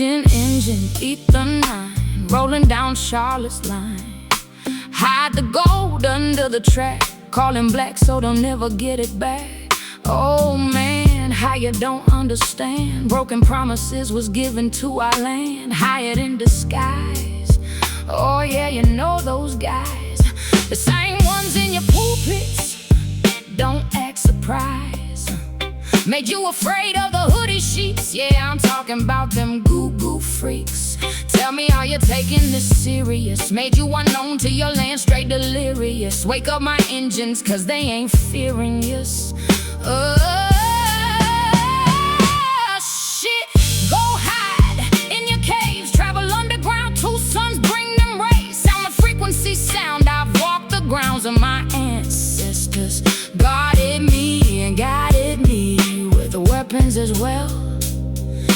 engine, ether 9, rolling down Charlotte's line. Hide the gold under the track, calling black so they'll never get it back. Oh man, how you don't understand? Broken promises was given to our land, hired in disguise. Oh yeah, you know those guys, the same ones in your pulpits. Don't act surprised. Made you afraid of the hoodie sheets. Yeah, I'm talking about them goo-goo freaks. Tell me, are you taking this serious? Made you unknown to your land, straight delirious. Wake up my engines, cause they ain't fearing us. Shit, go hide in your caves. Travel underground, two suns bring them rays. Sound the frequency sound, I've walked the grounds of my ancestors. Guarded me and guided me with the weapons as well.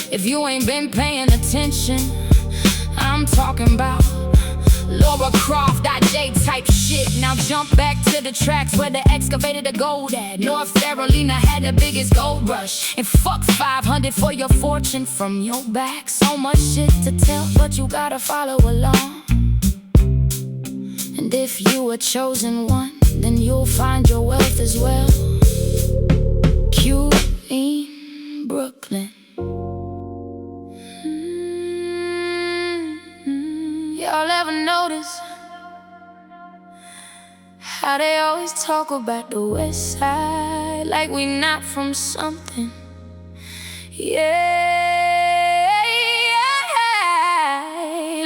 If you ain't been paying attention, I'm talking about Laura Croft, J type shit. Now jump back to the tracks where they excavated the gold at. North Carolina had the biggest gold rush, and fuck 500 for your fortune from your back. So much shit to tell, but you gotta follow along. And if you a chosen one, then you'll find your wealth as well. QU in Brooklyn. Y'all ever notice how they always talk about the west side like we not from something? Yeah,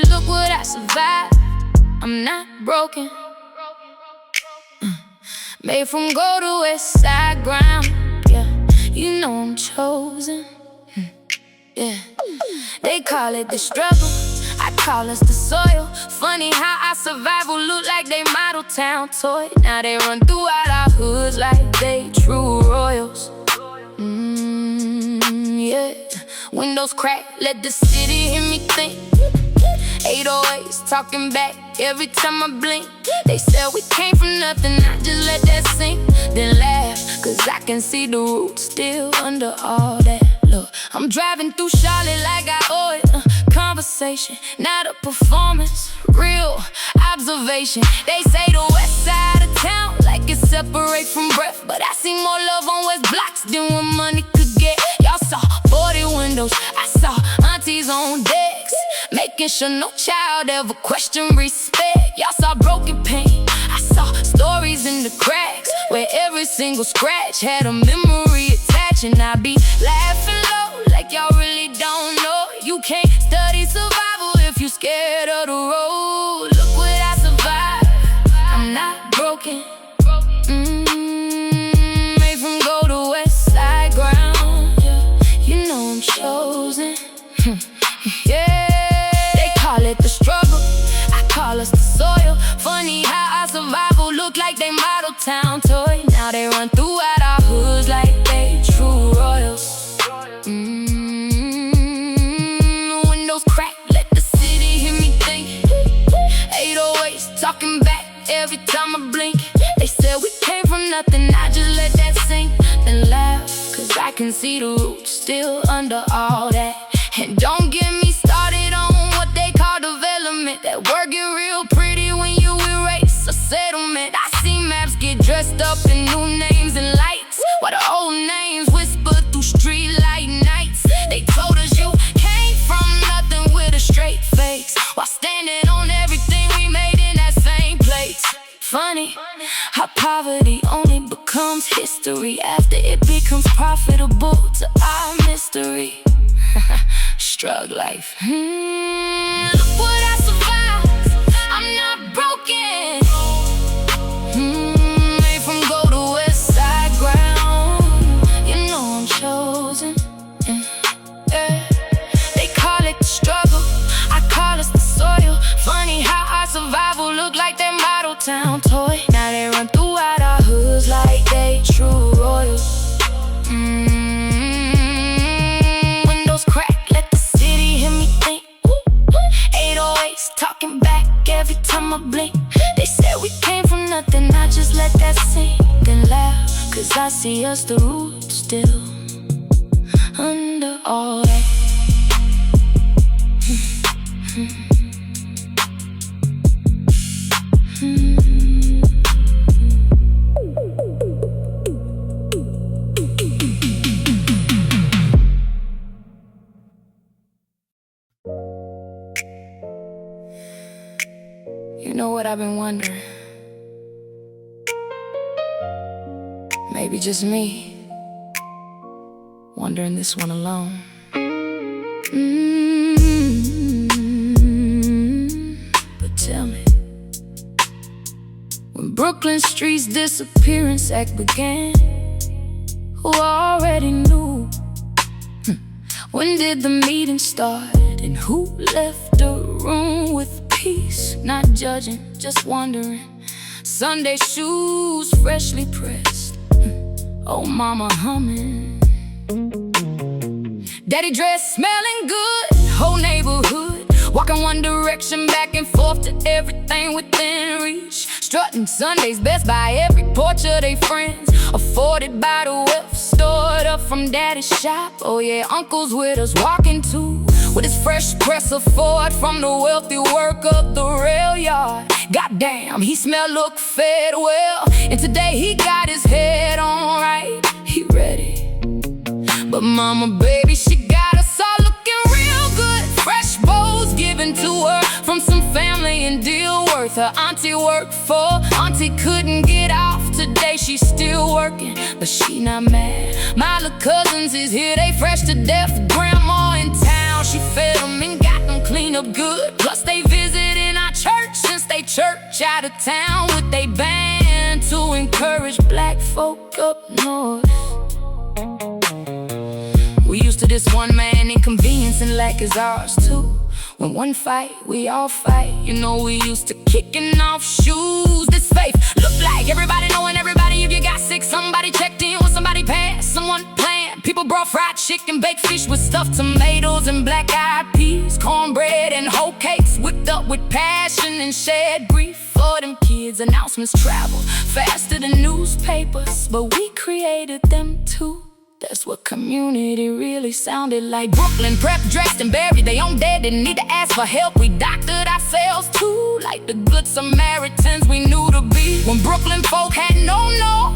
look what I survived. I'm not broken. Made from gold to west side ground. Yeah, you know I'm chosen. Yeah, they call it the struggle, I call us the soil. Funny how our survival look like they model town toy. Now they run throughout our hoods like they true royals. Yeah, windows crack, let the city hear me think. 808s talking back every time I blink. They said we came from nothing, I just let that sink. Then laugh, cause I can see the roots still under all that. Look, I'm driving through Charlotte like I owe it. Conversation, not a performance, real observation. They say the west side of town like it's separate from breath, but I see more love on west blocks than what money could get. Y'all saw 40 windows, I saw aunties on decks, making sure no child ever question respect. Y'all saw broken pain, I saw stories in the cracks, where every single scratch had a memory attached. And I be laughing low like y'all really don't know. You can't study survival if you scared of the road. Look what I survived, I'm not broken. Made from gold to west side ground. You know I'm chosen. Yeah, they call it the struggle, I call us the soil. Funny how our survival look like they model town toy. Now they run throughout our hoods like they true royals. Windows crack, let the city hear me think. 808s talking back every time I blink. They said we came from nothing, I just let that sink. Then laugh, cause I can see the roots still under all that. And don't get me started on what they call development. That word get real pretty when you erase a settlement. I see maps get dressed up in new names and lights, while the old names whisper through street light nights. They told us you came from nothing with a straight face, while standing on everything we made in that same place. Funny how poverty only becomes history after it becomes profitable to our mystery. STRUG life. Look what I survived, I'm not broken. Made from gold to west side ground. You know I'm chosen. Yeah. They call it the struggle, I call us the soil. Funny how our survival look like that model town toy. Now they run throughout our hoods like they true royals. Windows crack, let the city hear me think. 808s talking back every time I blink. They said we came from nothing, I just let that sink. Then laugh, cause I see us the roots still under all that. You know what I've been wondering? Maybe just me, wondering this one alone. But tell me, when Brooklyn Street's disappearance act began, who already knew? When did the meeting start? And who left the room with peace? Not judging, just wondering. Sunday shoes freshly pressed, oh mama humming. Daddy dressed smelling good, whole neighborhood walking one direction back and forth to everything within reach. Strutting Sunday's best by every porch of they friends, afforded by the wealth stored up from daddy's shop. Oh yeah, uncle's with us walking too, with his fresh press of Ford from the wealthy work of the rail yard. Goddamn, he smelled, looked, fed well, and today he got his head on right. He ready, but mama, baby, she got us all looking real good. Fresh bowls given to her from some family in Dealworth. Her auntie worked for, auntie couldn't get off today, she's still working, but she not mad. My little cousins is here, they fresh to death. Grandma in town, she fed them and got them clean up good. Plus they visiting our church since they church out of town with they band to encourage black folk up north. We used to this one man inconvenience and lack is ours too. When one fight, we all fight. You know we used to kicking off shoes. This faith look like everybody knowing everybody. If you got sick, somebody checked in with somebody passed. Someone planned. People brought fried chicken, baked fish with stuffed tomatoes and black-eyed peas, cornbread and whole cakes whipped up with passion and shared grief for them kids. Announcements travel faster than newspapers, but we created them too. That's what community really sounded like. Brooklyn prepped, dressed and buried they own dead, didn't need to ask for help. We doctored ourselves too, like the good Samaritans we knew to be. When Brooklyn folk had no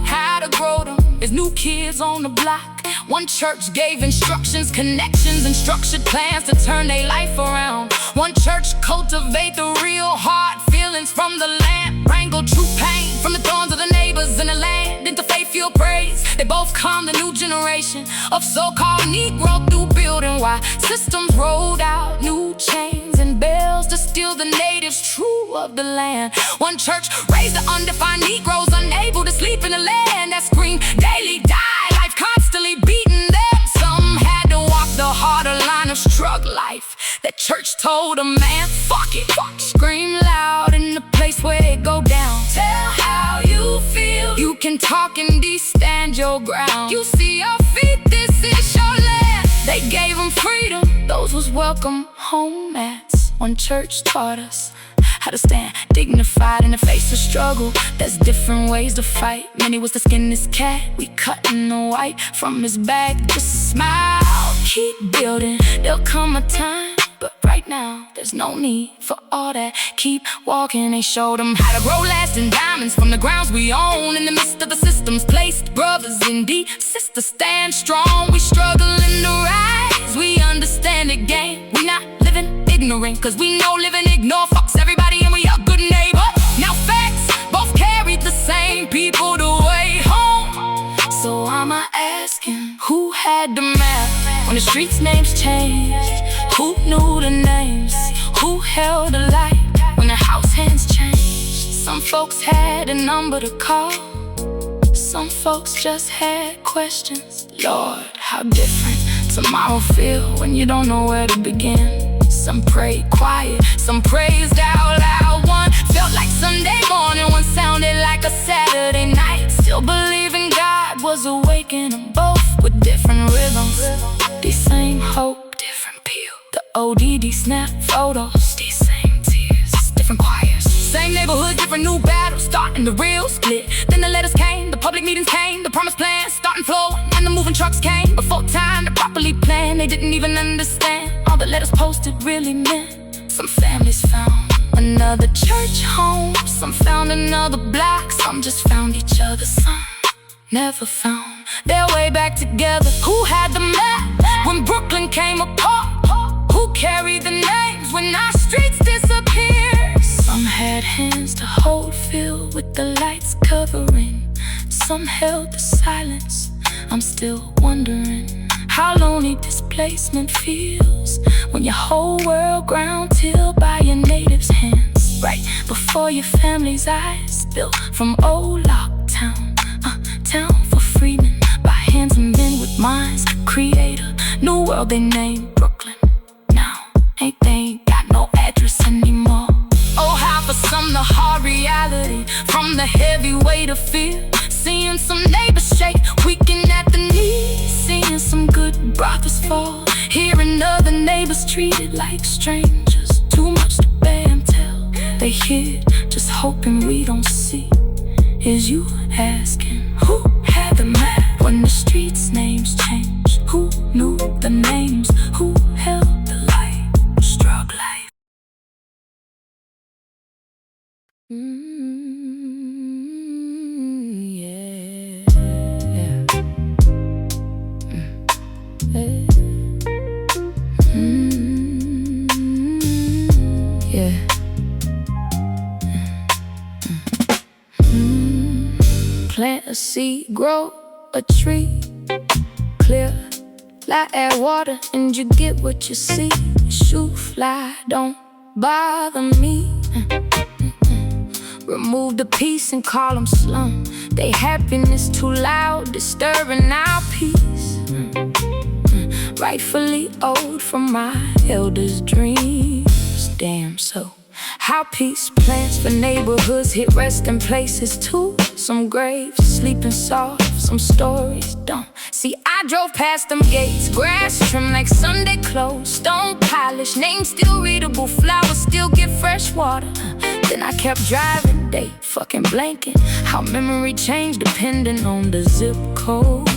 how to grow them as new kids on the block, one church gave instructions, connections, and structured plans to turn their life around. One church cultivate the real hard feelings from the land, wrangle true pain from the thorns of the neighbors in the land into faith-filled praise. They both calm the new generation of so-called Negro through building, while systems rolled out new chains and bells to steal the natives true of the land. One church raised the undefined Negroes unable to sleep in the land that scream daily die, life constantly beating them. Some had to walk the harder line of STRUG life. That church told a man, fuck it, scream loud in the place where it go down. Tell how you feel, you can talk and stand your ground. You see your feet, this is your land. They gave them freedom, those was welcome home mats. One church taught us how to stand dignified in the face of struggle. There's different ways to fight. Many was to skin this cat, we cutting the white from his back. Just smile, keep building, there'll come a time, but right now there's no need for all that. Keep walking, they showed them how to grow lasting diamonds from the grounds we own. In the midst of the systems placed, brothers indeed, sisters stand strong. We struggling to rise, we understand the game. We not living ignorant, cause we know living ignore fucks everybody and we a good neighbor. Now facts both carried the same people the way home. So I'ma asking, who had the map when the streets' names changed? Who knew the names? Who held the light when the house hands changed? Some folks had a number to call, some folks just had questions. Lord, how different tomorrow feel when you don't know where to begin. Some prayed quiet, some praised out loud. One felt like Sunday morning, one sounded like a Saturday night. Still believing God was awakening them both with different rhythms. The same hope, different peel. The ODD snap photos, these same tears, different choirs. Same neighborhood, different new battles, starting the real split. Then the letters came, the public meetings came, the promised plan starting flow, and the moving trucks came. Before time to properly plan, they didn't even understand all the letters posted really meant. Some families found another church home. Some found another block. Some just found each other. Some never found their way back together. Who had the map when Brooklyn came apart? Who carried the names when our streets disappeared? Some had hands to hold, filled with the lights covering. Some held the silence. I'm still wondering how lonely displacement feels when your whole world ground till by your native's hands, right before your family's eyes. Built from old Locktown, town for freedom, by hands of men with minds. Create a new world they named Brooklyn. Now they ain't got no address anymore. Oh, how for some the hard reality from the heavy weight of fear. Seeing some neighbors shake, weaken at the knees. Seeing some good brothers fall, hearing other neighbors treated like strangers. Too much to bear and tell. They hid, just hoping we don't see. Is you asking who had the map when the streets' names changed? Who knew the names? Who held the light? STRUG life. Plant a seed, grow a tree. Clear, light, air, water, and you get what you see. Shoot, fly, don't bother me. Remove the peace and call them slum. They happiness too loud, disturbing our peace. Rightfully owed from my elders' dreams. Damn, so how peace plants for neighborhoods hit resting places too. Some graves sleeping soft, some stories don't. See, I drove past them gates, grass trimmed like Sunday clothes, stone polished, names still readable, flowers still get fresh water. Then I kept driving, they fucking blanking how memory changed depending on the zip code.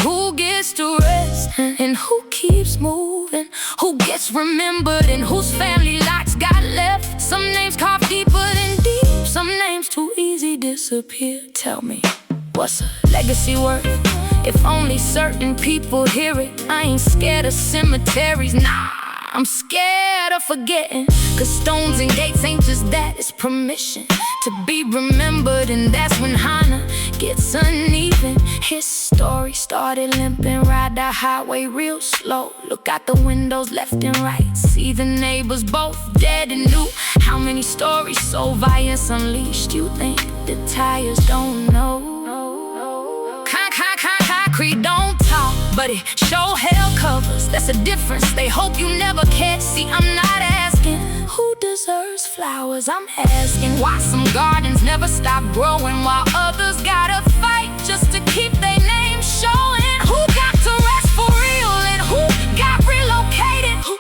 Who gets to rest and who keeps moving? Who gets remembered and whose family lots got left? Some names carved deeper than deep, some names too easy disappear. Tell me, what's a legacy worth if only certain people hear it? I ain't scared of cemeteries, nah, I'm scared of forgetting. Cause stones and gates ain't just that, it's permission to be remembered. And that's when Hana gets uneven. His story started limping, ride the highway real slow. Look out the windows left and right, see the neighbors both dead and new. How many stories so violence unleashed? You think the tires don't know? Concrete don't talk, but it show hell covers. That's a difference, they hope you never catch. See, I'm not asking who deserves flowers, I'm asking why some gardens never stop growing while others gotta fight just to keep their name showing. Who got to rest for real and who got relocated? Who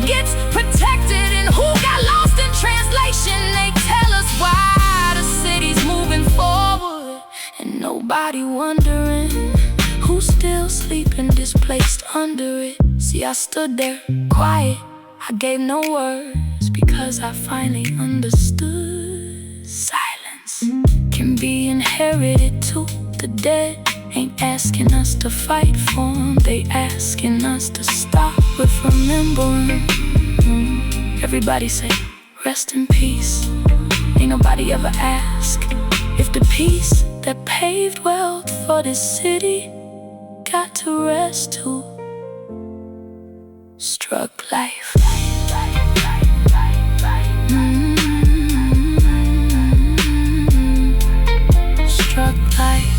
gets protected and who got lost in translation? They tell us why the city's moving forward and nobody wondering who's still sleeping, displaced under it. See, I stood there, quiet, I gave no words, because I finally understood. Silence can be inherited too. The dead ain't asking us to fight for them, they asking us to stop with remembering. Everybody say, rest in peace. Ain't nobody ever ask if the peace that paved wealth for this city got to rest too. STRUG life. STRUG life.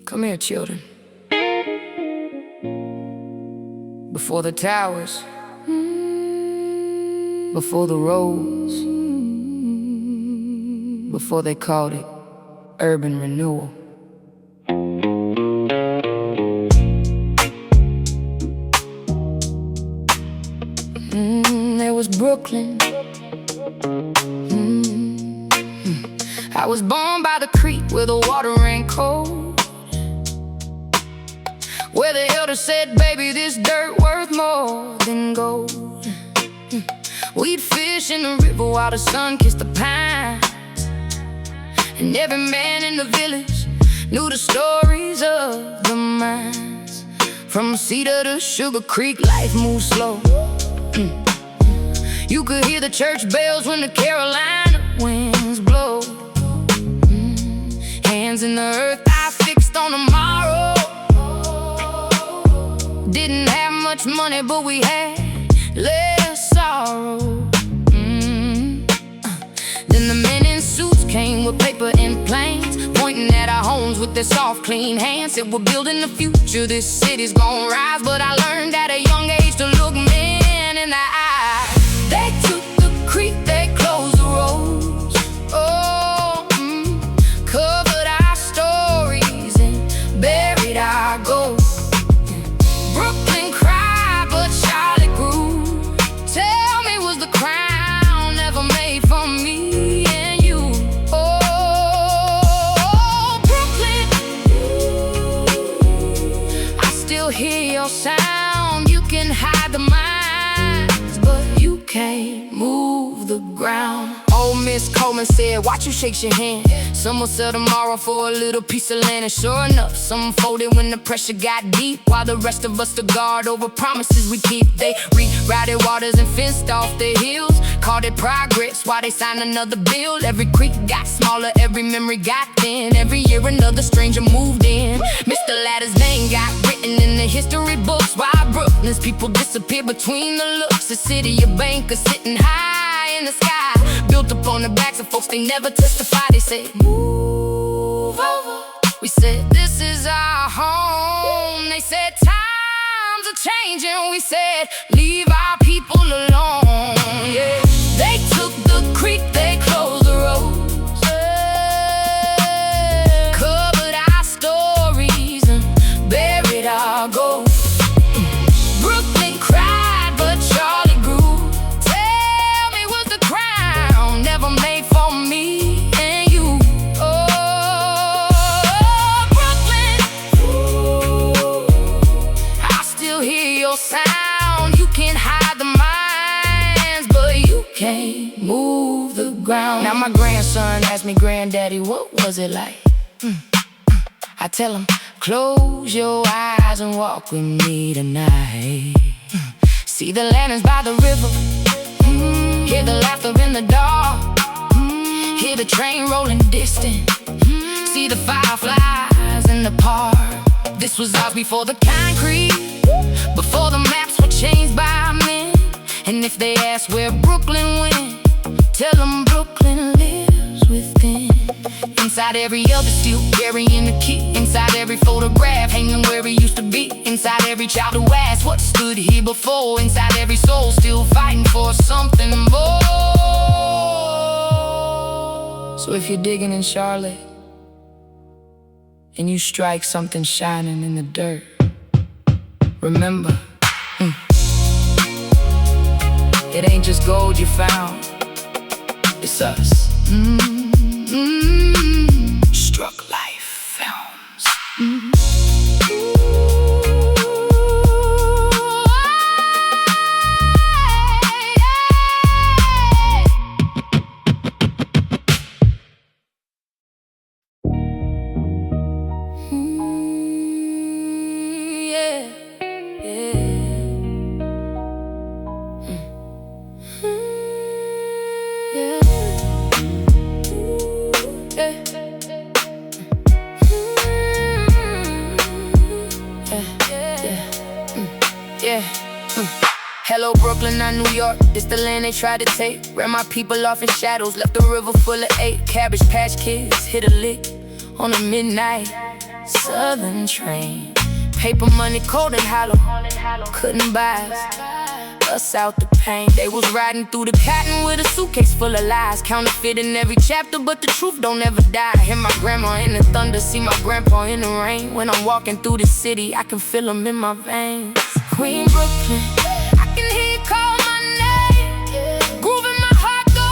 Come here, children. Before the towers, before the roads, before they called it urban renewal. There was Brooklyn, I was born by the creek where the water ran cold, where the elder said, baby, this dirt worth more than gold. We'd fish in the river while the sun kissed the pines, and every man in the village knew the stories of the mines. From Cedar to Sugar Creek, life moved slow. You could hear the church bells when the Carolina winds blow. Hands in the earth, eyes fixed on tomorrow. Didn't have much money, but we had less sorrow. Then the men in suits came with paper and planes, pointing at our homes with their soft, clean hands. Said we're building the future, this city's gonna rise. But I learned at a young age to look men in the eye. They took the creek, they closed the roads. Oh, covered our stories and buried our gold. Brooklyn cried, but Charlotte grew. Tell me, was the crown ever made for me and you? Oh, Brooklyn, I still hear your sound. You can hide the mines, but you can't move the ground. Old Miss Coleman said, watch you shake your hand. Some will sell tomorrow for a little piece of land. And sure enough, some folded when the pressure got deep, while the rest of us to guard over promises we keep. They rerouted waters and fenced off the hills, called it progress while they signed another bill. Every creek got smaller, every memory got thin. Every year another stranger moved in. Mr. Ladder's name got written in the history books, while Brooklyn's people disappear between the looks. A city of bankers sitting high in the sky, built up on the backs of folks they never testify. They said, move over. We said, this is our home. They said, times are changing. We said, leave our people alone. Yeah. They took the creek, they closed the roads, covered our stories and buried our gold. Brooklyn cried, but Charlie grew. Tell me, was the crown never made for me and you? Oh, Brooklyn, I still hear your sound. You can hide the mines, but you can't move the ground. Now my grandson asked me, granddaddy, what was it like? I tell him, close your eyes and walk with me tonight. See the lanterns by the river, hear the laughter in the dark, hear the train rolling distant, see the fireflies in the park. This was ours before the concrete, before the maps were changed by men. And if they ask where Brooklyn went, tell them Brooklyn lives within. Inside every elder still carrying the key, inside every photograph hanging where it used to be, inside every child who asked what stood here before, inside every soul still fighting for something more. So if you're digging in Charlotte and you strike something shining in the dirt, remember, it ain't just gold you found, it's us. STRUG Life FILMZ. Hello Brooklyn, not New York, this the land they tried to take. Ran my people off in shadows, left a river full of 8 Cabbage Patch Kids hit a lick on a midnight southern train. Paper money cold and hollow, couldn't buy us out the pain. They was riding through the cotton with a suitcase full of lies, counterfeiting every chapter, but the truth don't ever die. Hear my grandma in the thunder, see my grandpa in the rain. When I'm walking through the city, I can feel them in my veins. Queen Brooklyn, I can hear you call my name, grooving my heart, go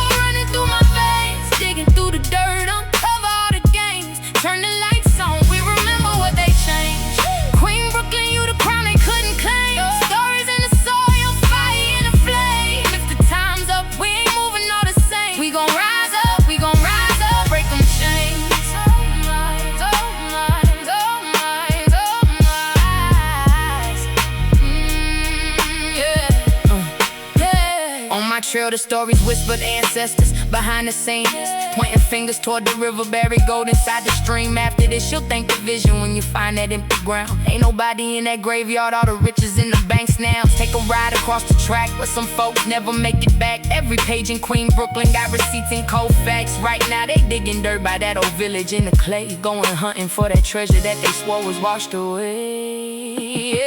my trail, the stories whispered ancestors behind the scenes, pointing fingers toward the river, buried gold inside the stream. After this, you'll thank the vision when you find that empty ground. Ain't nobody in that graveyard, all the riches in the banks now. Take a ride across the track where some folks never make it back. Every page in Queen Brooklyn got receipts and cold facts. Right now they digging dirt by that old village in the clay, going hunting for that treasure that they swore was washed away.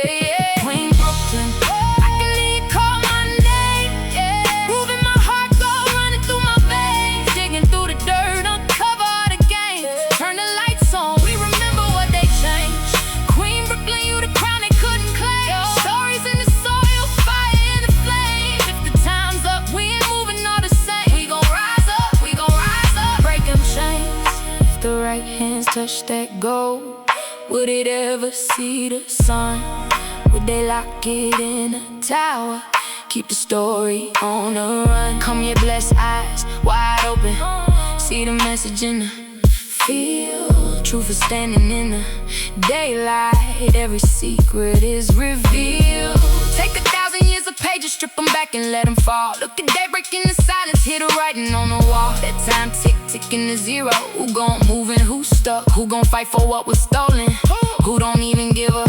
Queen Brooklyn, I can hear you call my name, moving my heart, go running through my veins, digging through the dirt, uncover all the game. Turn the lights on, we remember what they changed. Queen Brooklyn, you the crown they couldn't claim. Stories in the soil, fire in the flame. If the time's up, we ain't moving all the same. We gon' rise up, we gon' rise up, break them chains. If the right hands touch that gold, would it ever see the sun? Would they lock it in a tower? Keep the story on the run. Come your blessed eyes, wide open. See the message in the field. Truth is standing in the daylight. Every secret is revealed. Take 1,000 years of pages, strip them back and let them fall. Look at daybreak in the silence, hear the writing on the wall. That time tick, ticking to zero. Who gon' move and who stuck? Who gon' fight for what was stolen? Who don't even give a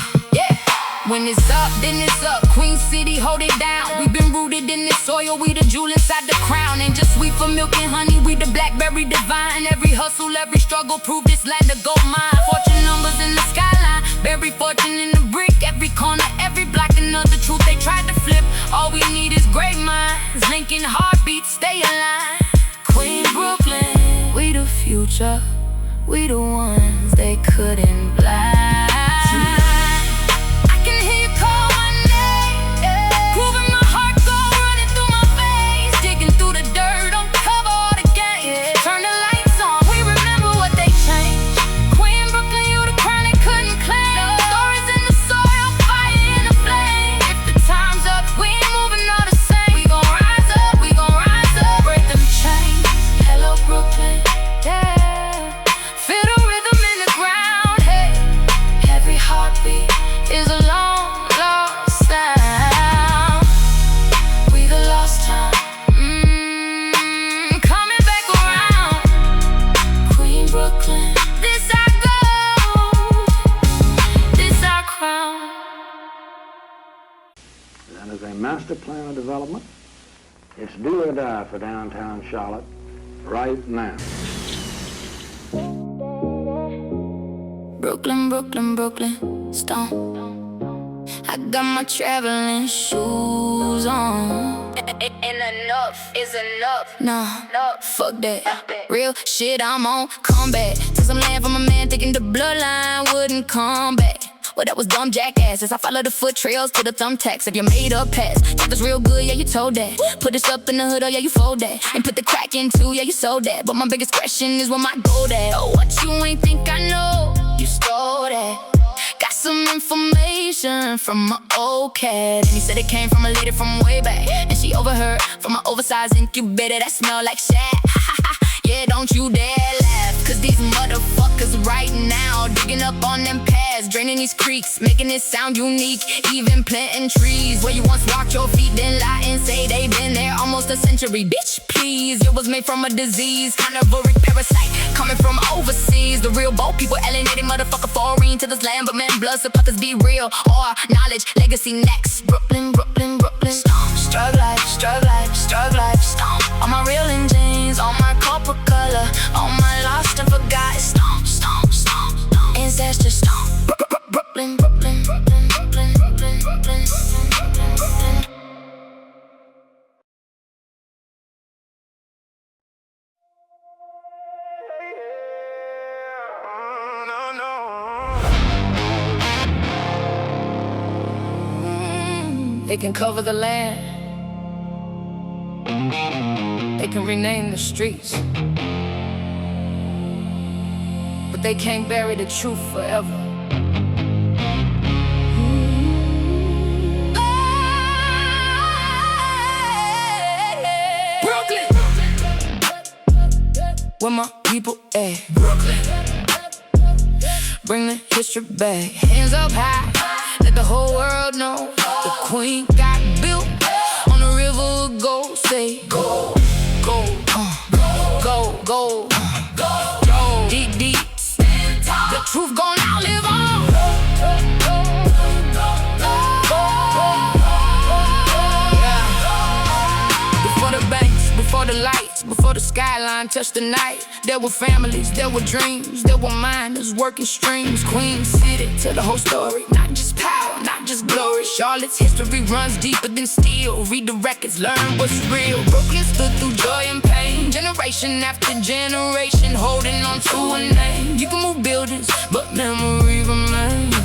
When it's up, then it's up. Queen City, hold it down. We've been rooted in this soil, we the jewel inside the crown. And just sweet for milk and honey, we the blackberry divine. Every hustle, every struggle, prove this land a gold mine. Fortune numbers in the skyline, buried fortune in the brick. Every corner, every block, another truth they tried to flip. All we need is great minds, linking heartbeats, stay aligned. Queen Brooklyn, we the future, we the ones they couldn't blind. And as a master plan of development, it's do or die for downtown Charlotte right now. Brooklyn, Brooklyn, Brooklyn, stone. I got my traveling shoes on. And enough is enough. Nah, fuck that. Real shit, I'm on comeback. Took some land from a man thinking the bloodline wouldn't come back. Well, that was dumb jackasses. I follow the foot trails to the thumbtacks. If you made up pass, kept us real good, yeah, you told that. Put this up in the hood, oh, yeah, you fold that. And put the crack in too, yeah, you sold that. But my biggest question is where my gold at? Oh, what you ain't think I know? You stole that. Got some information from my old cat, and he said it came from a lady from way back. And she overheard from my oversized incubator that smell like shat. Yeah, don't you dare laugh, cause these motherfuckers right now digging up on them paths, draining these creeks, making it sound unique. Even planting trees where you once walked your feet, then lie and say they been there almost a century. Bitch, please, it was made from a disease, kind of voric parasite coming from overseas. The real boat people alienating motherfucker foreign to this land, but man, blood supporters be real. Or knowledge, legacy next. Brooklyn, Brooklyn, Brooklyn, strug life, strug life, strug life, stomp. All my real in jeans, all my corporate color, all my lost and forgot. Stomp, stomp, stomp, stomp. Ancestors stomp. Brooklyn, Brooklyn, Brooklyn, Brooklyn, Brooklyn, Brooklyn, Brooklyn, Brooklyn. They can cover the land, they can rename the streets, but they can't bury the truth forever. Brooklyn, where my people at? Brooklyn, bring the history back. Hands up high, let the whole world know the queen got built on the river gold. Say gold, gold, gold, gold, gold. Deep, deep, the truth gon' outlive on. Before the banks, before the lights, before the skyline touched the night, there were families, there were dreams, there were miners working streams. Queen City, tell the whole story, not just power, not just glory. Charlotte's history runs deeper than steel. Read the records, learn what's real. Brooklyn stood through joy and pain, generation after generation, holding on to a name. You can move buildings, but memory remains.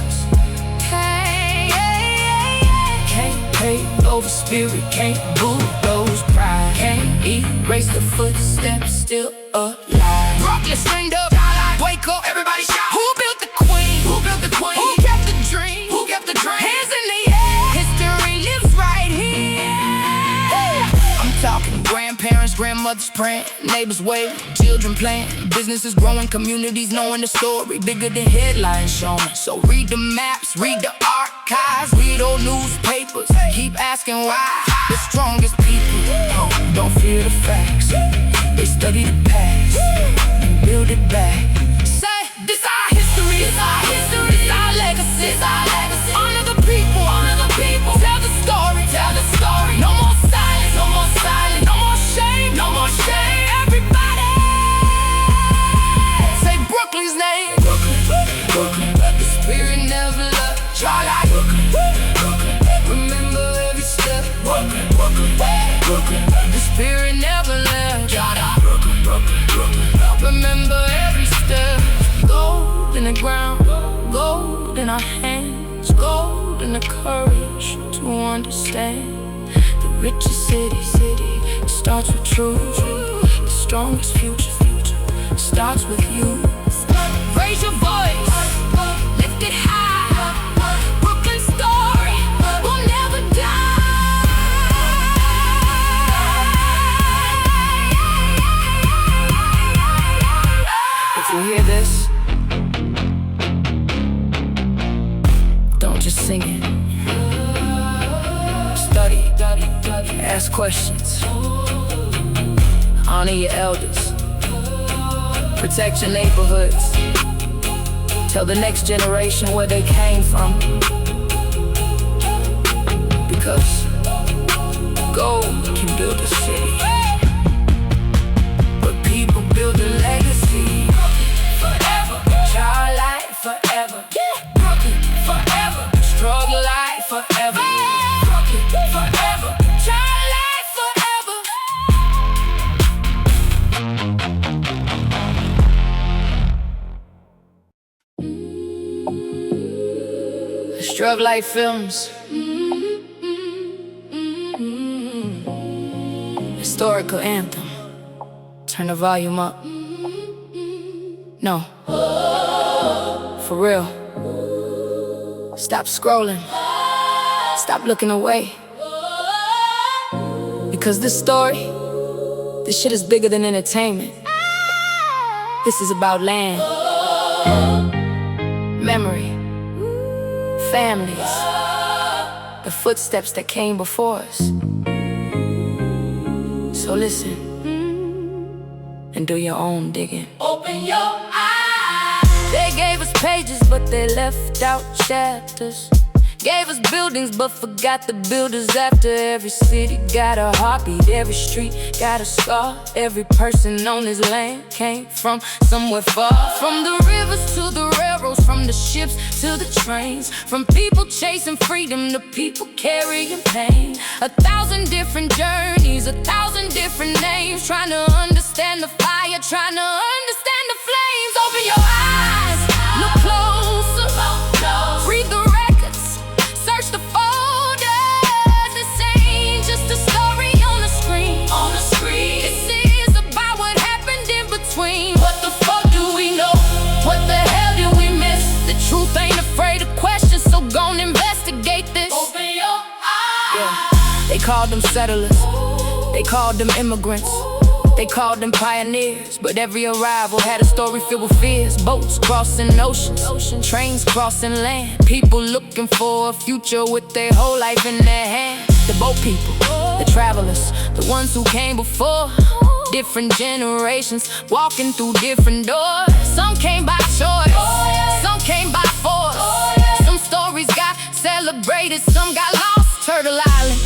Can't pave over spirit, can't bulldoze pride, can't erase the footsteps still alive. Brooklyn, stand up, wake up, everybody shout. Who built the queen? Who built the queen? Who kept the dream? Who kept the dream? Hands in the air, history lives right here. I'm talking grandparents, grandmothers praying, neighbors waving, children playing, businesses growing, communities knowing the story bigger than headlines showing. So read the maps, read the archives, read old newspapers, keep asking why. The strongest people don't fear the facts, they study the past and build it back. Say, this our history, this our history, this our legacy, this our legacy. Honor the people, honor the people. Tell the story, tell the story. No more silence, no more silence. No more shame, no more shame. Everybody say Brooklyn's name. Brooklyn, Brooklyn. The spirit never left. Try like Brooklyn, Brooklyn. Remember every step. Brooklyn, Brooklyn, Brooklyn. The spirit never left. Try like Brooklyn, Brooklyn, Brooklyn. Remember every step. Gold in the ground, gold in our hands, gold in the courage to understand. The richest city starts with truth. The strongest future starts with you. Raise your voice, lift it high. Brooklyn's story will never die. If you hear this, don't just sing it. Study, ask questions, honor your elders, protect your neighborhoods, tell the next generation where they came from. Because gold can build a city, but people build a legacy. Forever, child life forever. Brooklyn forever, struggle life forever. Brooklyn forever, child life forever. STRUG like films. Historical anthem. Turn the volume up. No. For real. Stop scrolling. Stop looking away. Because this story, this shit is bigger than entertainment. This is about land, memory, families, the footsteps that came before us. So listen and do your own digging. Open your eyes. They gave us pages, but they left out chapters. Gave us buildings, but forgot the builders after. Every city got a heartbeat, every street got a scar. Every person on this land came from somewhere far. From the rivers to the railroads, from the ships to the trains, from people chasing freedom to people carrying pain. 1,000 different journeys, 1,000 different names, trying to understand the fire, trying to understand the flames. Open your eyes, look closer, read the records, search the folders. This ain't just a story on the screen. This is about what happened in between. What the fuck do we know? What the hell did we miss? The truth ain't afraid of questions, so gon' investigate this. Open your eyes. Yeah. They called them settlers, they called them immigrants, they called them pioneers, but every arrival had a story filled with fears. Boats crossing oceans, trains crossing land, people looking for a future with their whole life in their hands. The boat people, The travelers, the ones who came before. Different generations, walking through different doors. Some came by choice, some came by force. Some stories got celebrated, some got lost. Turtle Island,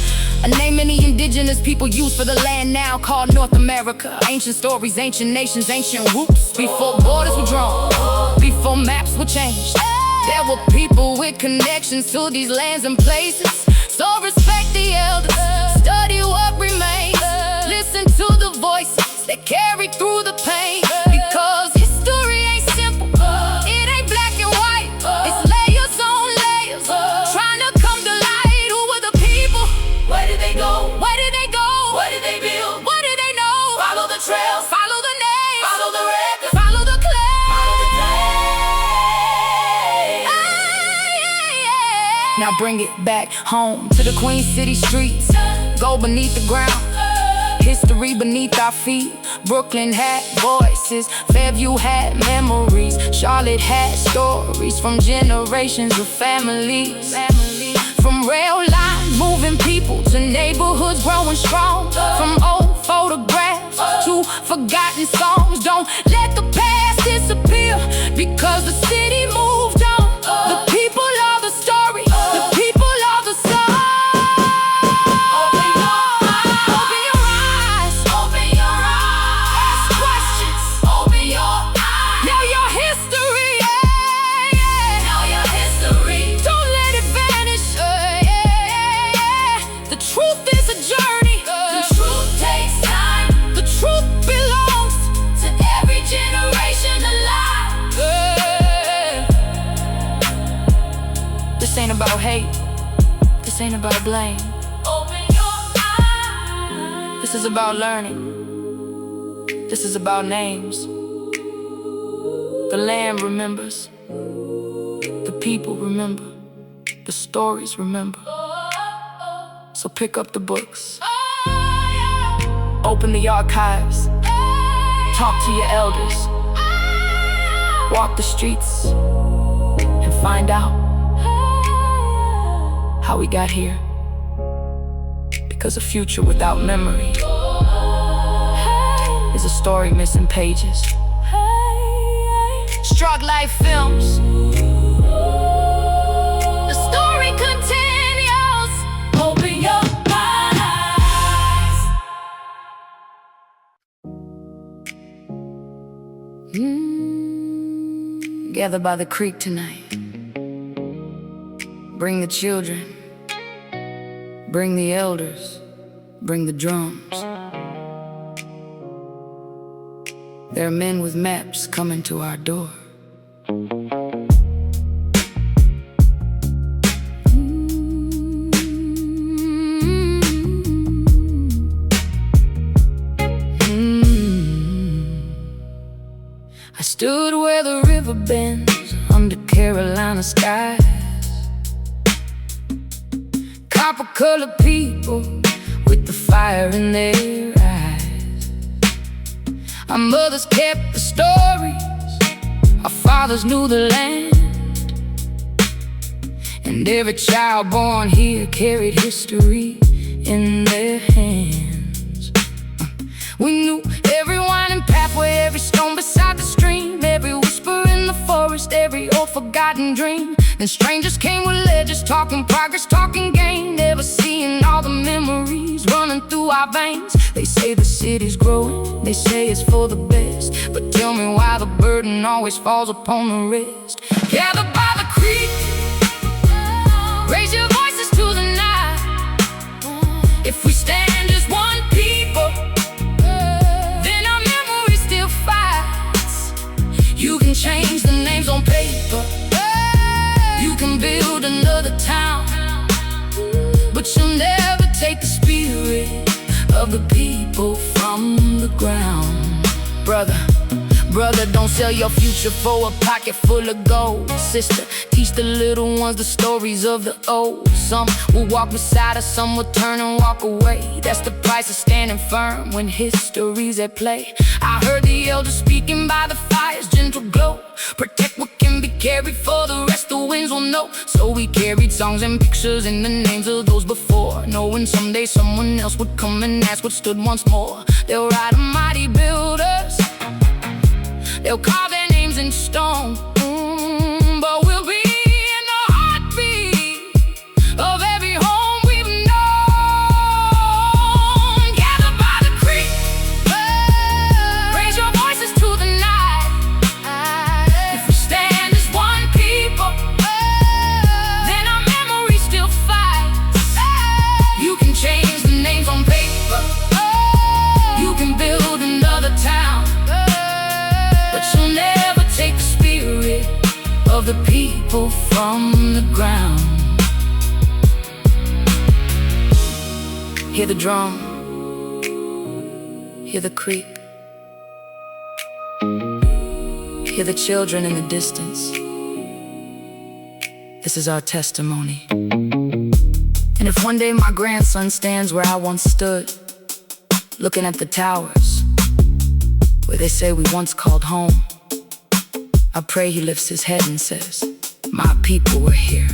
a name many indigenous people use for the land now called North America. Ancient stories, ancient nations, ancient roots. Before borders were drawn, before maps were changed, there were people with connections to these lands and places. So respect the elders, study what remains. Listen to the voices that carry through the pain. Because history ain't simple, it ain't black and white. It's layers on layers, trying to come to light. Who were the people? Where did they go? Where did they go? What did they build? What did they know? Follow the trails, Follow the names, follow the records, follow the claim. follow the day. Now bring it back home to the Queen City streets. Go beneath the ground, history beneath our feet. Brooklyn had voices, Fairview had memories. Charlotte had stories from generations of families. From rail lines moving people to neighborhoods growing strong. From old photographs to forgotten songs. Don't let the past disappear, because the city moved on. The people are the story, the people are the song. Open your eyes, Open your eyes, open your eyes. ask questions, Open your eyes. know your history, Know your history. Don't let it vanish, The truth is a journey, The truth takes time the truth belongs. to every generation alive. This ain't about hate, this ain't about blame. Open your eyes. This is about learning, this is about names. The land remembers, the people remember, the stories remember. So pick up the books, open the archives, talk to your elders, walk the streets, and find out how we got here. Because a future without memory is a story missing pages. STRUG Life Films. The story continues. Open your eyes. Gather by the creek tonight. Bring the children, bring the elders, bring the drums. There are men with maps coming to our door. I stood where the river bends under Carolina skies. Copper-colored people with the fire in their eyes. Our mothers kept the stories, our fathers knew the land, and every child born here carried history in their hands. We knew every winding pathway, every stone beside the stream, every whisper in the forest, every old forgotten dream. Then strangers came with ledges, talking progress, talking gain, never seeing all the memories running through our veins. They say the city's growing, they say it's for the best, but tell me why the burden always falls upon the rest. Gather by the creek, raise your voices to the night. If we stand as one people, then our memory still fights. You can change the names on paper, you can build another town, but you'll never take the spirit of the people from the ground. Brother, don't sell your future for a pocket full of gold. Sister, teach the little ones the stories of the old. Some will walk beside us, some will turn and walk away. That's the price of standing firm when history's at play. I heard the elders speaking by the fire's gentle glow. Protect what can be carried for the rest the winds will know. So we carried songs and pictures in the names of those before, knowing someday someone else would come and ask what stood once more. They'll write a mighty builders, they'll carve their names in stone, but we'll be in the heartbeat of every home we've known. Gathered by the creek, raise your voices to the night. If we stand as one people, then our memory still fights. You can change the names on paper, you can build another town, but you'll never take the spirit of the people from the ground. Hear the drum, hear the creek, hear the children in the distance. This is our testimony. And if one day my grandson stands where I once stood, looking at the towers where they say we once called home, I pray he lifts his head and says, my people were here,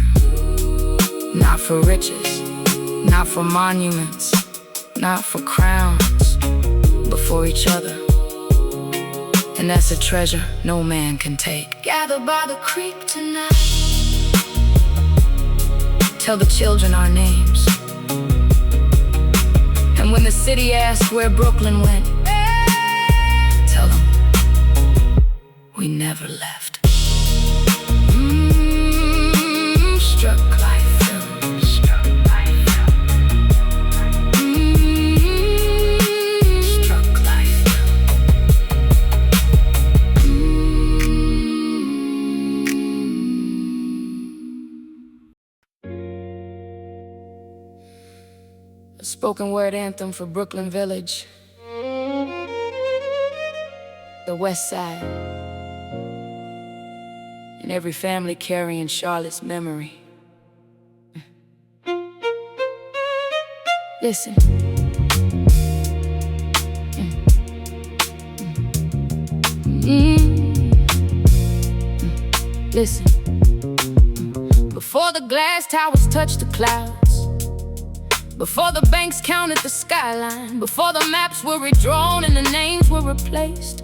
not for riches, not for monuments, not for crowns, but for each other. And that's a treasure no man can take. Gather by the creek tonight, tell the children our names, and when the city asks where Brooklyn went, tell them we never left. STRUG life film. STRUG life film. STRUG life film. A spoken word anthem for Brooklyn Village, the West Side, and every family carrying Charlotte's memory. Listen. Listen. Before the glass towers touched the clouds, before the banks counted the skyline, before the maps were redrawn and the names were replaced,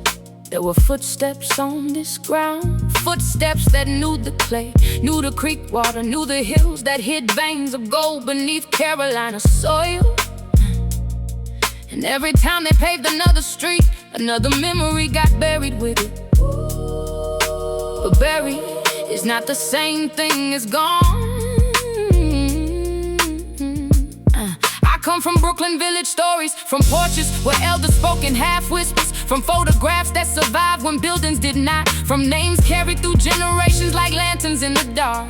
there were footsteps on this ground, footsteps that knew the clay, knew the creek water, knew the hills that hid veins of gold beneath Carolina soil. And every time they paved another street, another memory got buried with it. But buried is not the same thing as gone. I come from Brooklyn Village stories, from porches where elders spoke in half whispers, from photographs that survived when buildings did not, from names carried through generations like lanterns in the dark.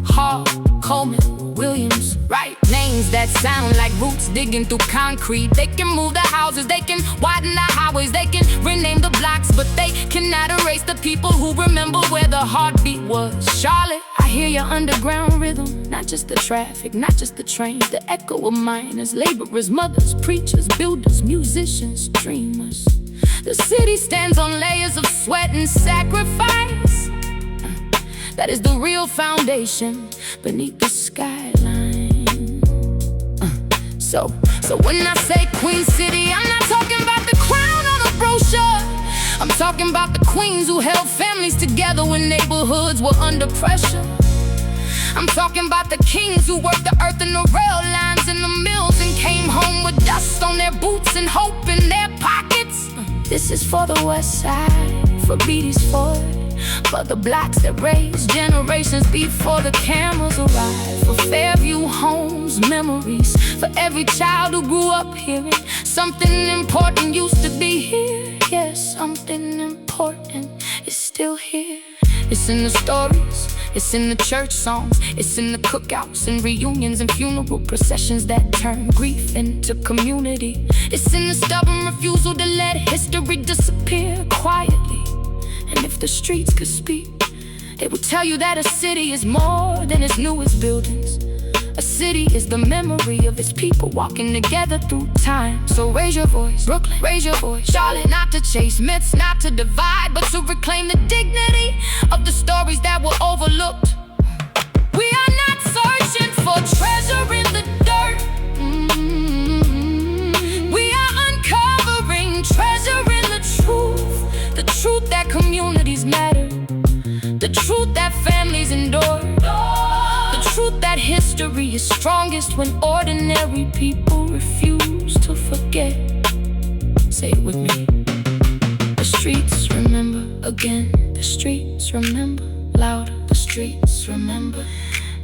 Hall, Coleman, Williams, right? Names that sound like roots digging through concrete. They can move the houses, they can widen the highways, they can rename the blocks, but they cannot erase the people who remember where the heartbeat was. Charlotte, I hear your underground rhythm, not just the traffic, not just the trains, the echo of miners, laborers, mothers, preachers, builders, musicians, dreamers. The city stands on layers of sweat and sacrifice. That is the real foundation beneath the skyline. So when I say Queen City, I'm not talking about the crown on a brochure. I'm talking about the queens who held families together when neighborhoods were under pressure. I'm talking about the kings who worked the earth and the rail lines and the mills and came home with dust on their boots and hope in their pockets. This is for the West Side, for Beatty's Ford, for the blocks that raised generations before the cameras arrived, for Fairview homes, memories, for every child who grew up hearing something important used to be here. Yes, something important is still here. It's in the stories, it's in the church songs, it's in the cookouts and reunions and funeral processions that turn grief into community. It's in the stubborn refusal to let history disappear quietly. And if the streets could speak, they would tell you that a city is more than its newest buildings. A city is the memory of its people walking together through time. So raise your voice, Brooklyn, raise your voice. Charlotte, not to chase myths, not to divide, but to reclaim the dignity of the stories that were overlooked. We are not searching for treasure in the dirt. We are uncovering treasure in the truth that communities matter, the truth that families endure, the truth that history is strongest when ordinary people refuse to forget. Say it with me. The streets remember again, the streets remember louder, the streets remember.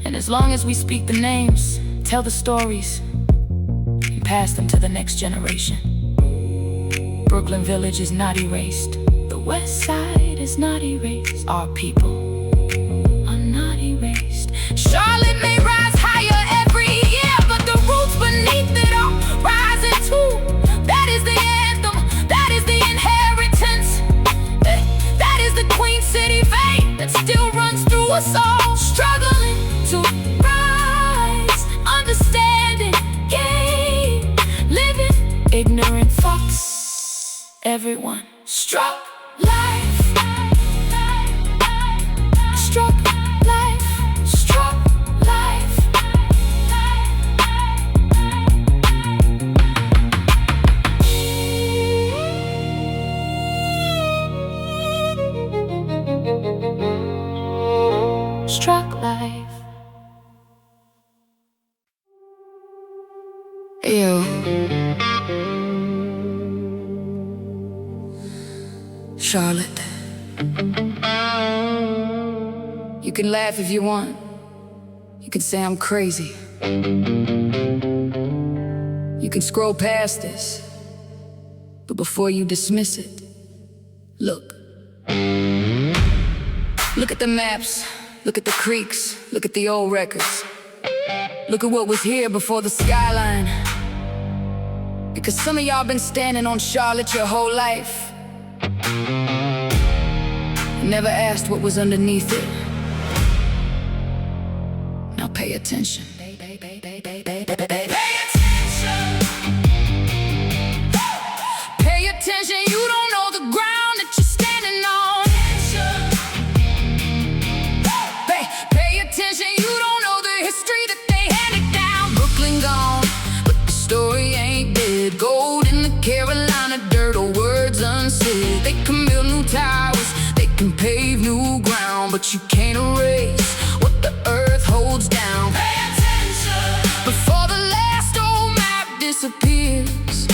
And as long as we speak the names, tell the stories, and pass them to the next generation, Brooklyn Village is not erased. The West Side is not erased. Our people are not erased. Charlotte may rise higher every year, but the roots beneath it are rising too. That is the anthem, that is the inheritance, that is the Queen City vein that still runs through us all. Struggling to rise, understanding, gain, living ignorant thoughts. Everyone struck life, struck life, struck life. Struck life. Ew. Charlotte, you can laugh if you want. You can say I'm crazy. You can scroll past this. But before you dismiss it, look. Look at the maps, look at the creeks, look at the old records. Look at what was here before the skyline. Because some of y'all been standing on Charlotte your whole life. Never asked what was underneath it. Now pay attention. Pay attention. Pay attention, you don't know the ground that you're standing on. Pay attention, you don't know the history that they handed down. Brooklyn gone, but the story ain't dead. Gold in the Carolina dirt, or words unsaid. They can build new towers, can pave new ground, but you can't erase what the earth holds down. Pay attention before the last old map disappears.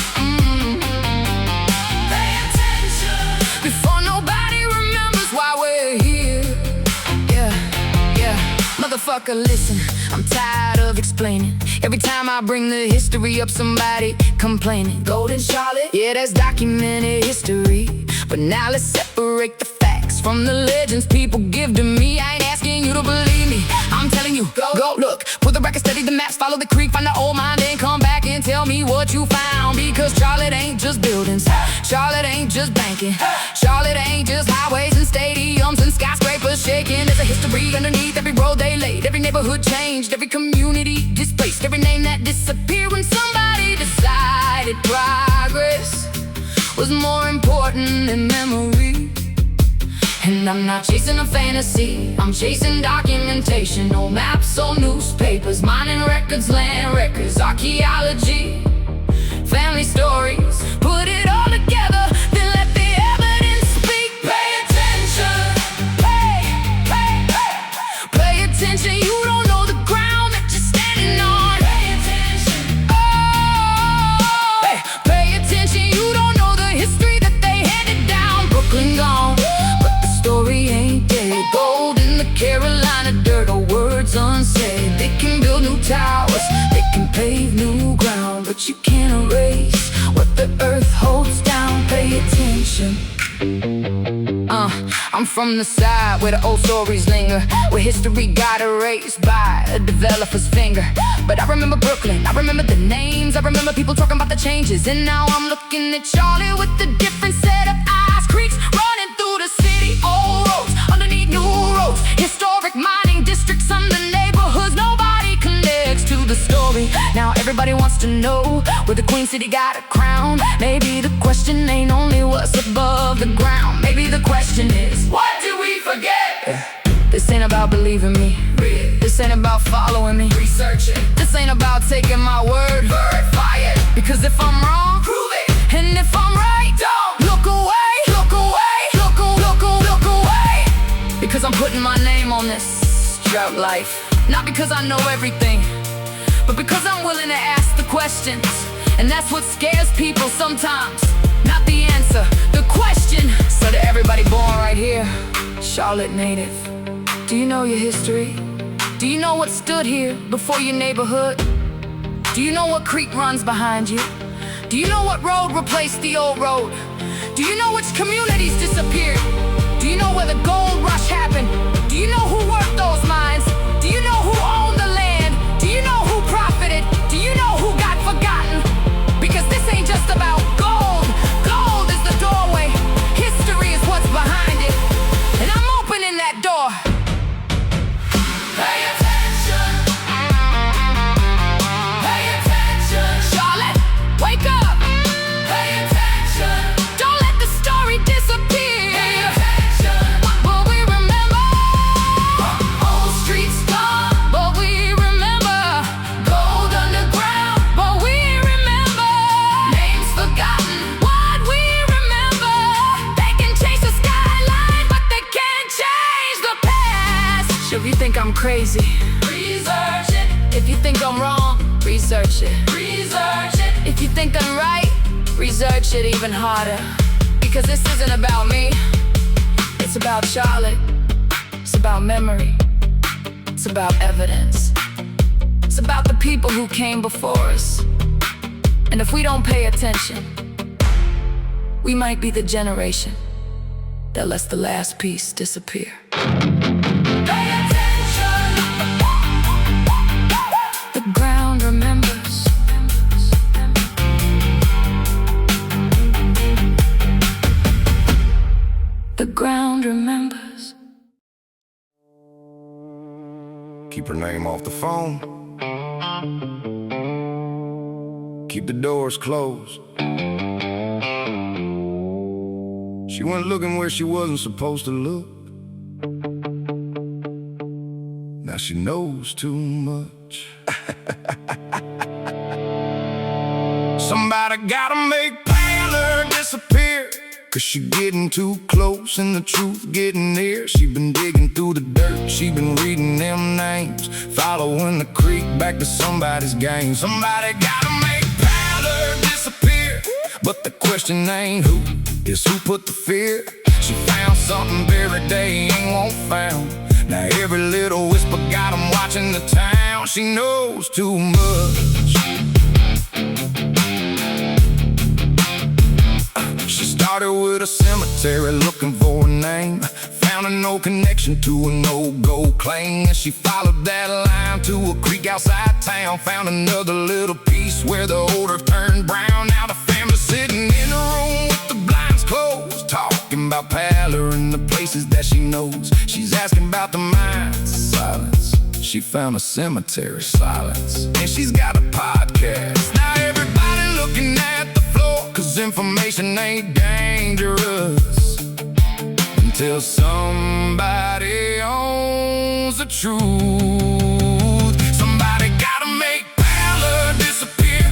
Pay attention before nobody remembers why we're here. Yeah, motherfucker, listen, I'm tired of explaining. Every time I bring the history up, somebody complaining. Golden Charlotte, yeah, that's documented history. But now let's separate the facts from the legends people give to me. I ain't asking you to believe me, I'm telling you, go look. Put the record, study the maps, follow the creek, find the old mine, then come back and tell me what you found. Because Charlotte ain't just buildings, Charlotte ain't just banking, Charlotte ain't just highways and stadiums and skyscrapers shaking. There's a history underneath every road they laid, every neighborhood changed, every community displaced, every name that disappeared when somebody decided progress was more important than memory. And I'm not chasing a fantasy, I'm chasing documentation. No maps or newspapers, mining records, land records, archaeology, family stories. Put it all together, then let the evidence speak. Pay attention, pay attention. You don't know the ground that you're standing on. Pay attention, pay attention. You don't know the history that they handed down. Brooklyn gone, story ain't dead. Gold in the Carolina dirt, or words unsaid. They can build new towers, they can pave new ground, but you can't erase what the earth holds down. Pay attention. I'm from the side where the old stories linger, where history got erased by a developer's finger. But I remember Brooklyn, I remember the names, I remember people talking about the changes. And now I'm looking at Charlotte with a different set of eyes. Creeks running through the city, old roads underneath new roads, historic mining districts under neighborhoods nobody connects to. Everybody wants to know where the Queen City got a crown. Maybe the question ain't only what's above the ground. Maybe the question is, what did we forget? This ain't about believing me. This ain't about following me. Research it. This ain't about taking my word. Verify it. Because if I'm wrong, prove it. And if I'm right, don't look away. Look away. Look away. Because I'm putting my name on this drought life. Not because I know everything, but because I'm willing to ask the questions. And that's what scares people sometimes. Not the answer, the question. So to everybody born right here, Charlotte native, do you know your history? Do you know what stood here before your neighborhood? Do you know what creek runs behind you? Do you know what road replaced the old road? Do you know which communities disappeared? Do you know where the gold rush happened? Do you know who worked those mines? Do you know who owned the land? Do you know who profited? Do you know who got forgotten? Because this ain't just about gold. Gold is the doorway. History is what's behind it. And I'm opening that door. Pay attention. Pay attention. Charlotte, wake up. Pay attention. Don't let the story disappear. Pay attention. But we remember. Old streets gone. But we remember. Gold underground. But we remember. Names forgotten. What we remember. They can change the skyline, but they can't change the past. So if you think I'm crazy, Research it. if you think I'm wrong, research it. Research it. If you think I'm right, research it even harder. Because this isn't about me. It's about Charlotte. It's about memory. It's about evidence. It's about the people who came before us. And if we don't pay attention, we might be the generation that lets the last piece disappear. Pay attention. The ground remembers. The ground remembers. Keep her name off the phone. Keep the doors closed. She went looking where she wasn't supposed to look. Now she knows too much. Somebody gotta make Paler disappear. 'Cause she getting too close and the truth getting near. She been digging through the dirt, she been reading them names, following the creek back to somebody's game. Somebody gotta make Paler disappear. But the question ain't who, it's who put the fear. She found something buried they ain't won't found. Now every little whisper got 'em watching the town. She knows too much. She started with a cemetery looking for a name, found a no connection to a no-go claim. And she followed that line to a creek outside town, found another little piece where the odor turned brown. Now the family's sitting in a room with the blinds closed, talking about Paler and the places that she knows. She's asking about the mines, silence. She found a cemetery, silence. And she's got a podcast. Now everybody looking at the floor, 'cause information ain't dangerous until somebody owns the truth. Somebody gotta make Paler disappear,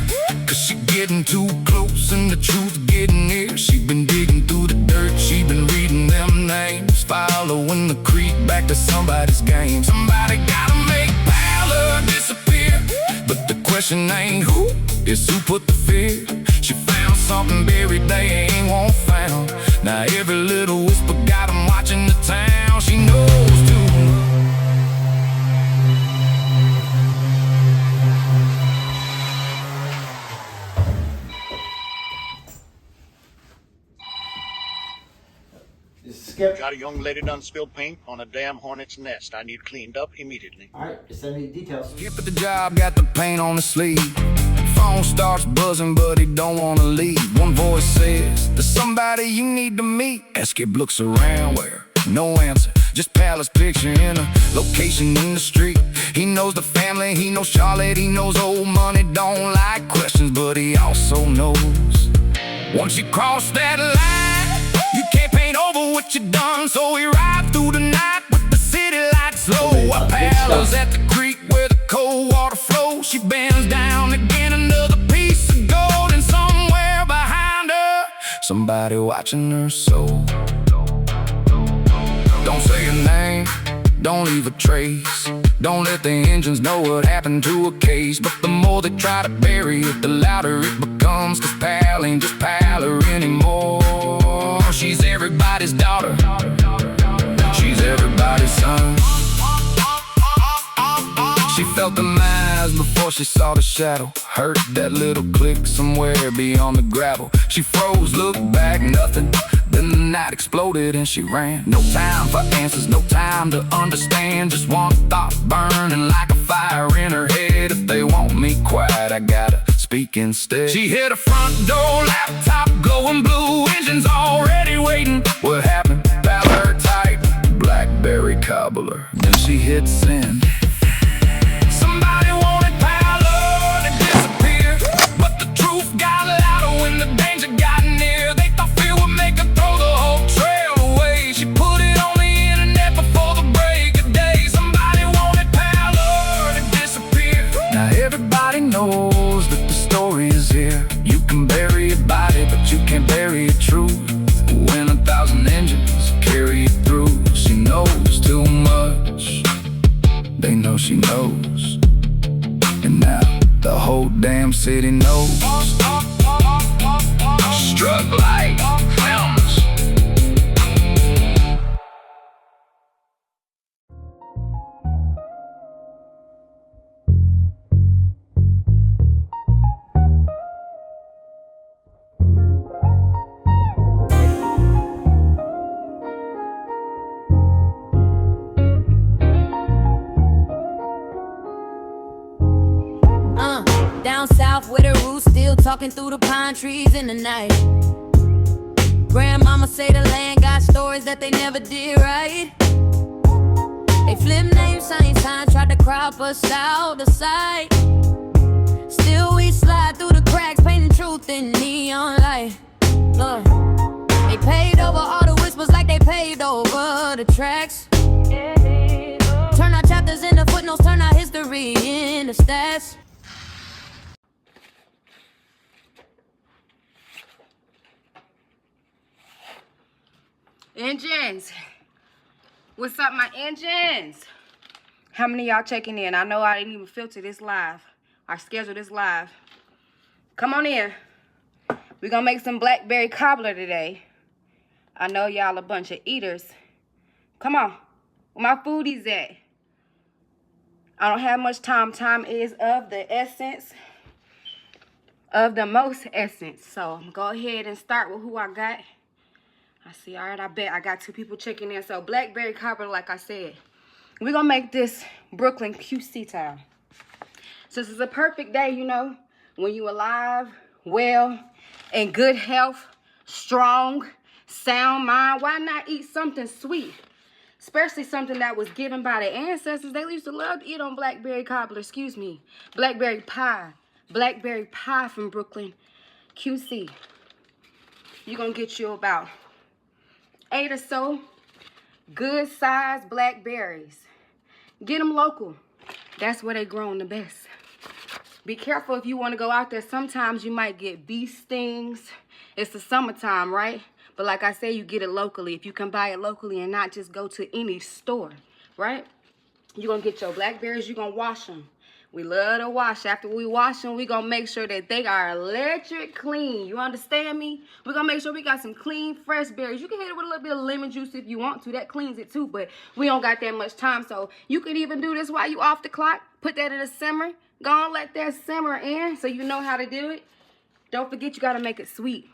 'cause she getting too close and the truth getting near. She been digging through the dirt, she been reading them names, following the creek back to somebody's game. Somebody gotta make Paler disappear. But the question ain't who, it's who put the fear. She found something buried they ain't won't found. Now every little whisper got 'em watching the town. She knows too much. Skip. Got a young lady done spilled paint on a damn hornet's nest. I need cleaned up immediately. Alright, just send me the details. Skip at the job, got the paint on the sleeve. Phone starts buzzing, but he don't wanna leave. One voice says, there's somebody you need to meet. Skip looks around where no answer. just palace picture in a location in the street. He knows the family, he knows Charlotte, he knows old money don't like questions, but he also knows once you cross that line, you can't paint over what you done. So we ride through the night with the city lights low. Our palace at the creek where the cold water flows. She bends down again, another piece of gold, and somewhere behind her, somebody watching her soul. Don't say a name, don't leave a trace. Don't let the engines know what happened to a case. But the more they try to bury it, the louder it becomes. Cause Pal ain't just Pal anymore. She's everybody's daughter, she's everybody's son. She felt the miles before she saw the shadow. Heard that little click somewhere beyond the gravel. She froze, looked back, nothing. Then the night exploded and she ran. No time for answers, no time to understand. Just one thought burning like a fire in her head. If they want me quiet, I gotta speak instead. She hit her front door, laptop glowing blue, engines already waiting. What happened? Pal her tight, BlackBerry cobbler. Then she hit send. Somebody wanted Pal to disappear, but the truth got louder when the danger got near. They thought fear would make her throw the whole trail away. She put it on the internet before the break of day. Somebody wanted Pal to disappear. Now everybody knows that the story is here. You can bury a body, but you can't bury a truth. When 1,000 engines carry it through, she knows too much. They know she knows. And now the whole damn city knows. STRUG like FILMZ. Down south where the roots still talking through the pine trees in the night. Grandmama say the land got stories that they never did right. They flip names, same time, tried to crop us out the sight. Still we slide through the cracks, painting truth in neon light. Look, they paved over all the whispers like they paved over the tracks. Turn our chapters into footnotes, turn our history into stats. Engines, what's up, my engines? How many of y'all checking in? I know I didn't even filter this live. I scheduled this live. Come on in. We're gonna make some blackberry cobbler today. I know y'all a bunch of eaters. Come on, where my foodies at? I don't have much time. Time is of the essence, of the most essence. So I'm gonna go ahead and start with who I got. I see, all right, I bet I got 2 people checking in. So blackberry cobbler, like I said, we're gonna make this Brooklyn QC time. So this is a perfect day, you know, when you alive, well, in good health, strong, sound mind. Why not eat something sweet? Especially something that was given by the ancestors. They used to love to eat on blackberry cobbler, excuse me. Blackberry pie. Blackberry pie from Brooklyn QC. You're gonna get you about 8 or so good sized blackberries. Get them local. That's where they grown the best. Be careful if you want to go out there. Sometimes you might get bee stings. It's the summertime, right? But like I say, you get it locally. If you can buy it locally and not just go to any store, right? You're going to get your blackberries. You're going to wash them. We love to wash. After we wash them, we're going to make sure that they are electric clean. You understand me? We're going to make sure we got some clean, fresh berries. You can hit it with a little bit of lemon juice if you want to. That cleans it too, but we don't got that much time. So you can even do this while you off the clock. Put that in a simmer. Go on, let that simmer in so you know how to do it. Don't forget you got to make it sweet.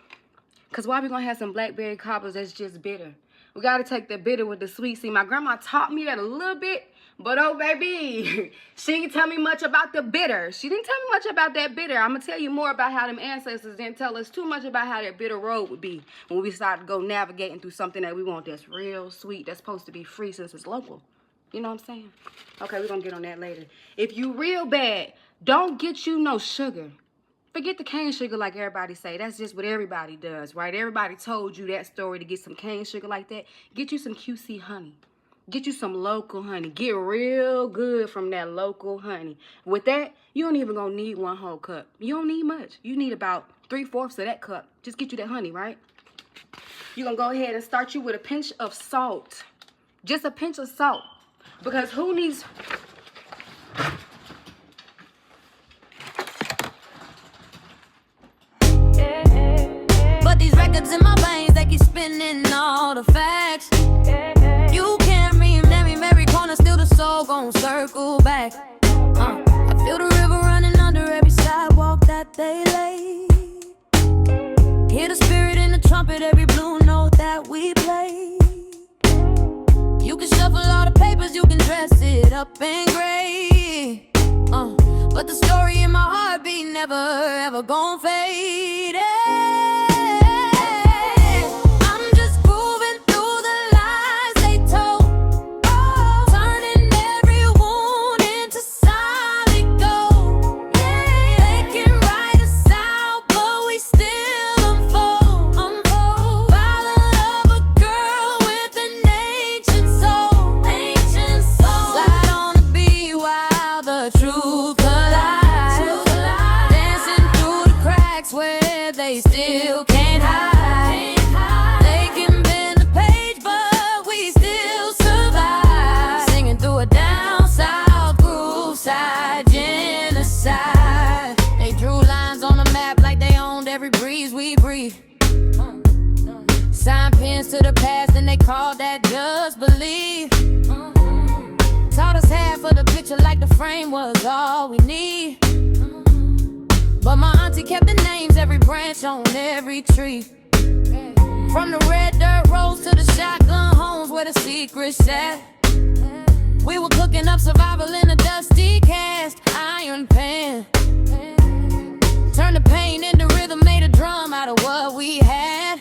Because why we going to have some blackberry cobblers that's just bitter? We got to take the bitter with the sweet. See, my grandma taught me that a little bit, But oh baby, she didn't tell me much about the bitter. She didn't tell me much about that bitter. I'm gonna tell you more about how them ancestors didn't tell us too much about how that bitter road would be when we start to go navigating through something that we want that's real sweet, that's supposed to be free since it's local. You know what I'm saying? Okay, we're gonna get on that later. If you real bad, don't get you no sugar. Forget the cane sugar like everybody say. That's just what everybody does, right? Everybody told you that story to get some cane sugar like that. Get you some QC honey. Get you some local honey. Get real good from that local honey. With that, you don't even gonna need 1 whole cup. You don't need much. You need about 3/4 of that cup. Just get you that honey, right? You're gonna go ahead and start you with a pinch of salt. Just a pinch of salt. Because who needs... But these records in my veins, they keep spinning all the facts. You can't rename every corner, still the soul gon' circle back. I feel the river running under every sidewalk that they lay. Hear the spirit in the trumpet, every blue note that we play. You can shuffle all the papers, you can dress it up in gray. But the story in my heartbeat never ever gon' fade. I'm just grooving through the lies they told, turning every wound into solid gold. They can write us out, but we still unfold. By the love of a girl with an ancient soul. Slide on the beat while the truth collides, dancing through the cracks where they still can't hide. They can bend the page, but we still survive. Singing through a down south groove side genocide. They drew lines on the map like they owned every breeze we breathe. Sign pins to the past and they called that just believe. Taught us half of the picture like the frame was all we need. But my auntie kept the names, every branch on every tree. From the red dirt roads to the shotgun homes where the secrets sat. We were cooking up survival in a dusty cast iron pan. Turned the pain into rhythm, made a drum out of what we had.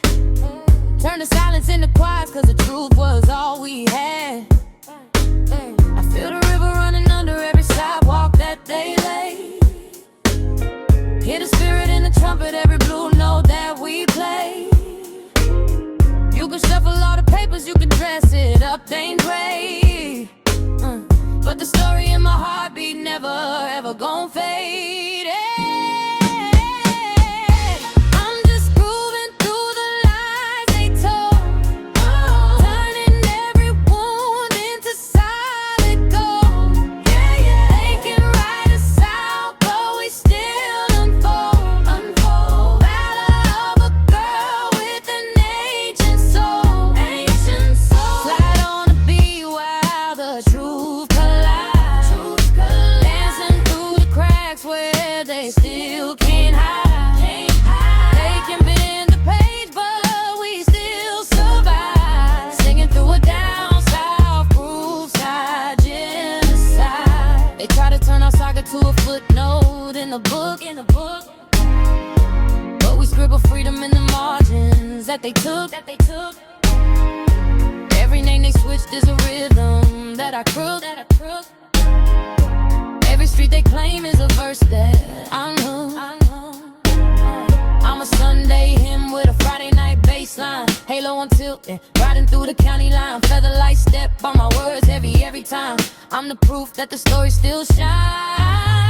Turned the silence into quiet, cause the truth was all we had. I feel the river running under every sidewalk that they lay. Hear the spirit in the trumpet, every blue note that we play. You can shuffle all the papers, you can dress it up, ain't gray. But the story in my heartbeat never ever gon' fade. I'm just grooving through the lies they told, turning every wound into solid gold. They can write us out, but we still unfold. By the love of a girl with an ancient soul. Slide on the beat while the truth collides, dancing through the cracks where they still can't hide. They can bend the page, but we still survive. Singing through a down south groove side genocide. They try to turn our saga to a footnote in the book. But we scribble freedom in the margins that they took. Every name they switched is a rhythm that I crook. Every street they claim is a verse that I know. I'm a Sunday hymn with a Friday night bass line. Halo on tilt and riding through the county line. Feather light step on my words heavy every time. I'm the proof that the story still shines.